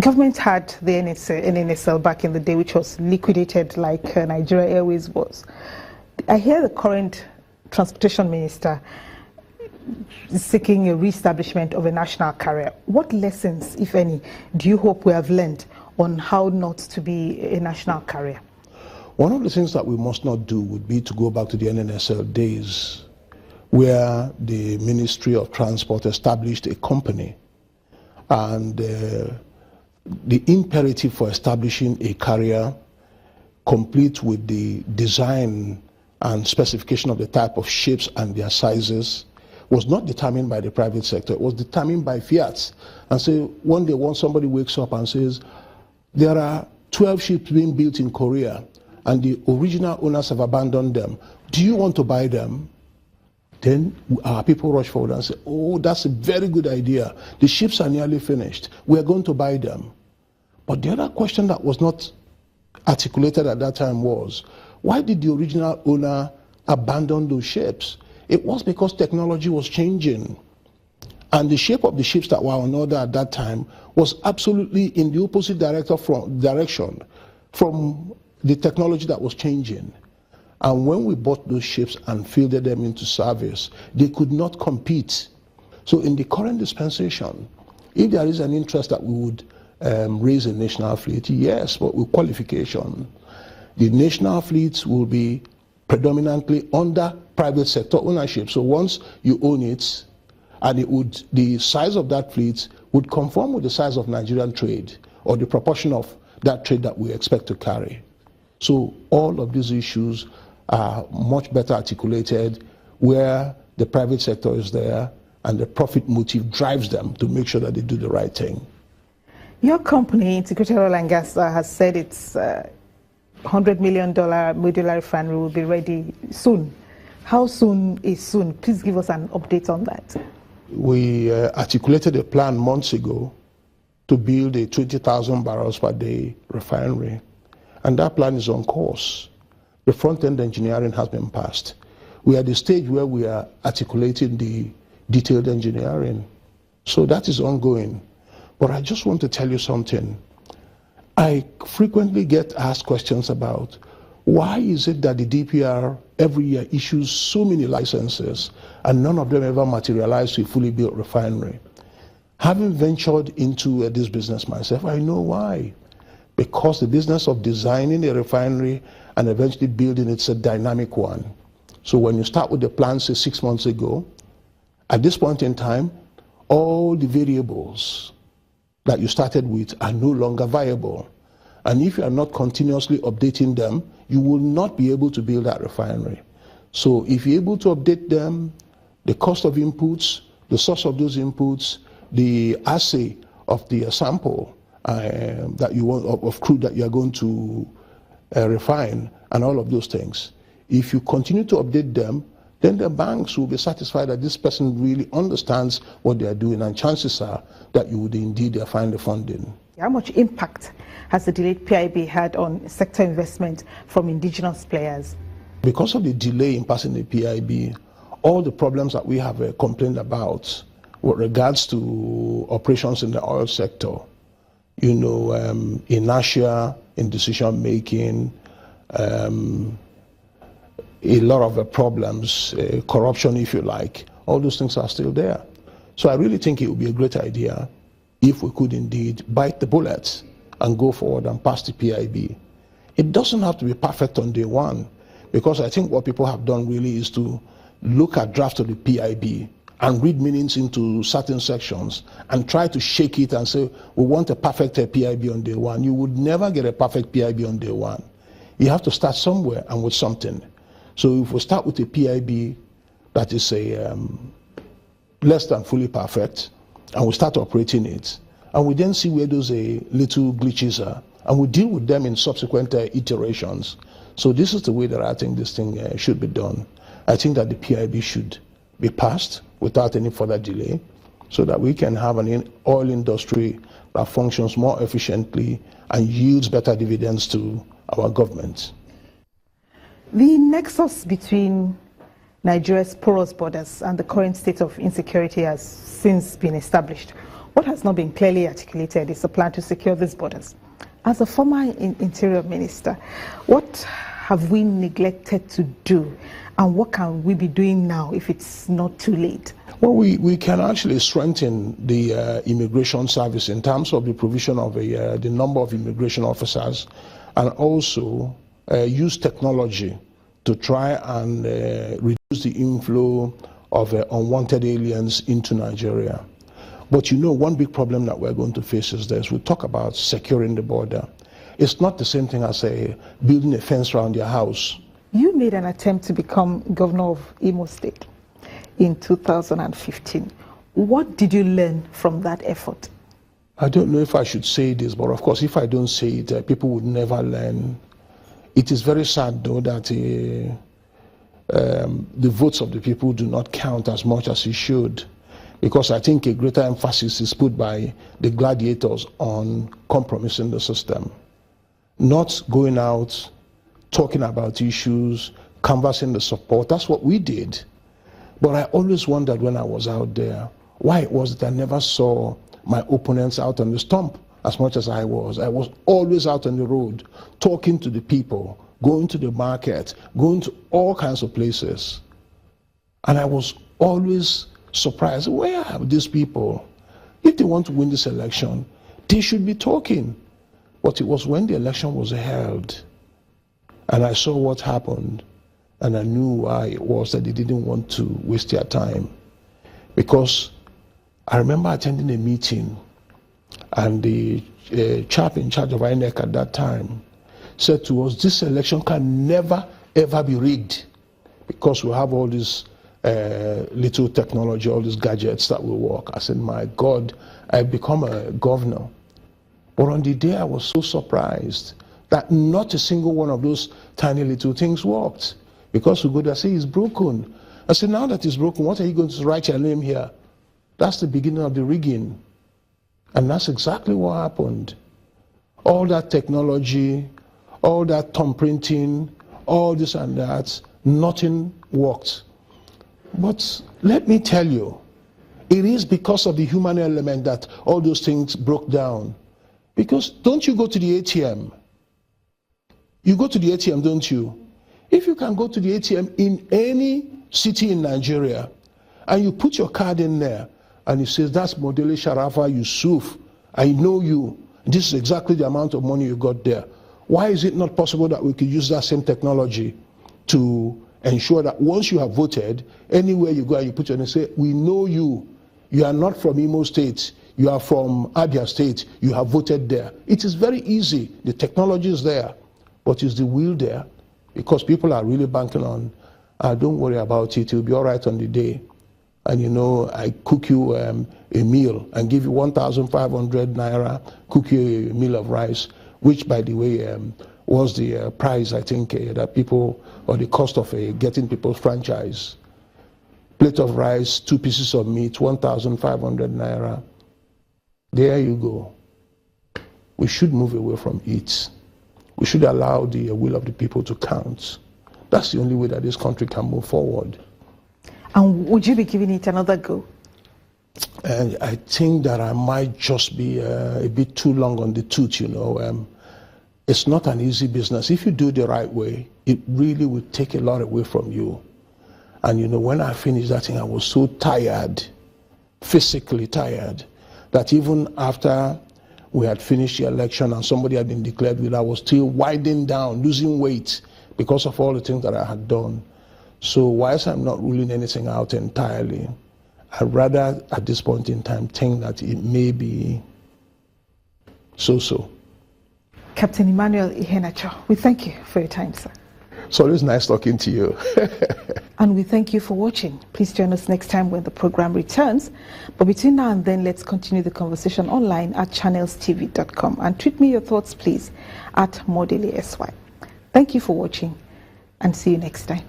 government had the NNSL back in the day, which was liquidated like Nigeria Airways was. I hear the current transportation minister is seeking a re-establishment of a national carrier. What lessons, if any, do you hope we have learned on how not to be a national carrier? One of the things that we must not do would be to go back to the NNSL days, where the Ministry of Transport established a company, and the imperative for establishing a carrier complete with the design and specification of the type of ships and their sizes was not determined by the private sector. It was determined by Fiat. And so one day when somebody wakes up and says, there are 12 ships being built in Korea and the original owners have abandoned them, do you want to buy them? Then our people rush forward and say, oh, that's a very good idea. The ships are nearly finished. We're going to buy them. But the other question that was not articulated at that time was, why did the original owner abandon those ships? It was because technology was changing. And the shape of the ships that were on order at that time was absolutely in the opposite direction from the technology that was changing. And when we bought those ships and fielded them into service, they could not compete. So in the current dispensation, if there is an interest that we would raise a national fleet, yes, but with qualification. The national fleet will be predominantly under private sector ownership. So once you own it, and the size of that fleet would conform with the size of Nigerian trade, or the proportion of that trade that we expect to carry. So all of these issues are much better articulated where the private sector is there and the profit motive drives them to make sure that they do the right thing. Your company, Integrated Oil and Gas, has said its $100 million modular refinery will be ready soon. How soon is soon? Please give us an update on that. We articulated a plan months ago to build a 20,000 barrels per day refinery, and that plan is on course. The front-end engineering has been passed. We are at the stage where we are articulating the detailed engineering. So that is ongoing. But I just want to tell you something. I frequently get asked questions about why is it that the DPR every year issues so many licenses and none of them ever materialize to a fully built refinery. Having ventured into this business myself, I know why. Because the business of designing a refinery and eventually building it's a dynamic one. So when you start with the plan, say 6 months ago, at this point in time, all the variables that you started with are no longer viable. And if you are not continuously updating them, you will not be able to build that refinery. So if you're able to update them, the cost of inputs, the source of those inputs, the assay of the sample that you want of crude that you are going to refine, and all of those things. If you continue to update them, then the banks will be satisfied that this person really understands what they are doing, and chances are that you would indeed find the funding. How much impact has the delayed PIB had on sector investment from indigenous players? Because of the delay in passing the PIB, all the problems that we have complained about with regards to operations in the oil sector, you know, inertia in decision making, a lot of problems, corruption if you like, all those things are still there. So I really think it would be a great idea if we could indeed bite the bullet and go forward and pass the PIB. It doesn't have to be perfect on day one, because I think what people have done really is to look at draft of the PIB and read meanings into certain sections and try to shake it and say, we want a perfect PIB on day one. You would never get a perfect PIB on day one. You have to start somewhere and with something. So if we start with a PIB that is less than fully perfect, and we start operating it, and we then see where those little glitches are, and we deal with them in subsequent iterations. So this is the way that I think this thing should be done. I think that the PIB should be passed without any further delay, so that we can have an oil industry that functions more efficiently and yields better dividends to our government. The nexus between Nigeria's porous borders and the current state of insecurity has since been established. What has not been clearly articulated is a plan to secure these borders. As a former Interior Minister, what have we neglected to do, and what can we be doing now if it's not too late? Well, we can actually strengthen the immigration service in terms of the provision of the number of immigration officers, and also use technology to try and reduce the inflow of unwanted aliens into Nigeria. But you know, one big problem that we're going to face is this. We talk about securing the border. It's not the same thing as building a fence around your house. You made an attempt to become governor of Imo State in 2015. What did you learn from that effort? I don't know if I should say this, but of course, if I don't say it, people would never learn. It is very sad, though, that the votes of the people do not count as much as it should, because I think a greater emphasis is put by the gladiators on compromising the system, not going out, talking about issues, canvassing the support. That's what we did. But I always wondered when I was out there why it was that I never saw my opponents out on the stump as much as I was. I was always out on the road, talking to the people, going to the market, going to all kinds of places. And I was always surprised, where are these people? If they want to win this election, they should be talking. But it was when the election was held, and I saw what happened, and I knew why it was that they didn't want to waste their time. Because I remember attending a meeting, and the chap in charge of INEC at that time said to us, this election can never, ever be rigged, because we have all these little technology, all these gadgets that will work. I said, my God, I've become a governor. But on the day I was so surprised that not a single one of those tiny little things worked. Because we go there and say, it's broken. I said, now that it's broken, what are you going to write your name here? That's the beginning of the rigging. And that's exactly what happened. All that technology, all that thumb printing, all this and that, nothing worked. But let me tell you, it is because of the human element that all those things broke down. Because don't you go to the ATM? You go to the ATM, don't you? If you can go to the ATM in any city in Nigeria, and you put your card in there, and it says, that's Modele Sharafa Yusuf, I know you, this is exactly the amount of money you got there. Why is it not possible that we could use that same technology to ensure that once you have voted, anywhere you go and you put your name and say, we know you, you are not from Imo State, you are from Abia State, you have voted there. It is very easy, the technology is there, but is the will there? Because people are really banking on, don't worry about it, you'll be all right on the day. And you know, I cook you a meal and give you 1,500 naira, cook you a meal of rice, which, by the way, was the price, I think, that people, or the cost of getting people's franchise. Plate of rice, 2 pieces of meat, 1,500 naira. There you go. We should move away from it. We should allow the will of the people to count. That's the only way that this country can move forward. And would you be giving it another go? And I think that I might just be a bit too long on the tooth, you know. It's not an easy business. If you do it the right way, it really will take a lot away from you. And you know, when I finished that thing, I was so tired, physically tired, that even after we had finished the election and somebody had been declared winner, I was still winding down, losing weight because of all the things that I had done. So whilst I'm not ruling anything out entirely, I'd rather at this point in time think that it may be so-so. Captain Emmanuel Iheanacho, we thank you for your time, sir. It's always nice talking to you. And we thank you for watching. Please join us next time when the program returns. But between now and then, let's continue the conversation online at channelstv.com. And tweet me your thoughts, please, at Modele SY. Thank you for watching, and see you next time.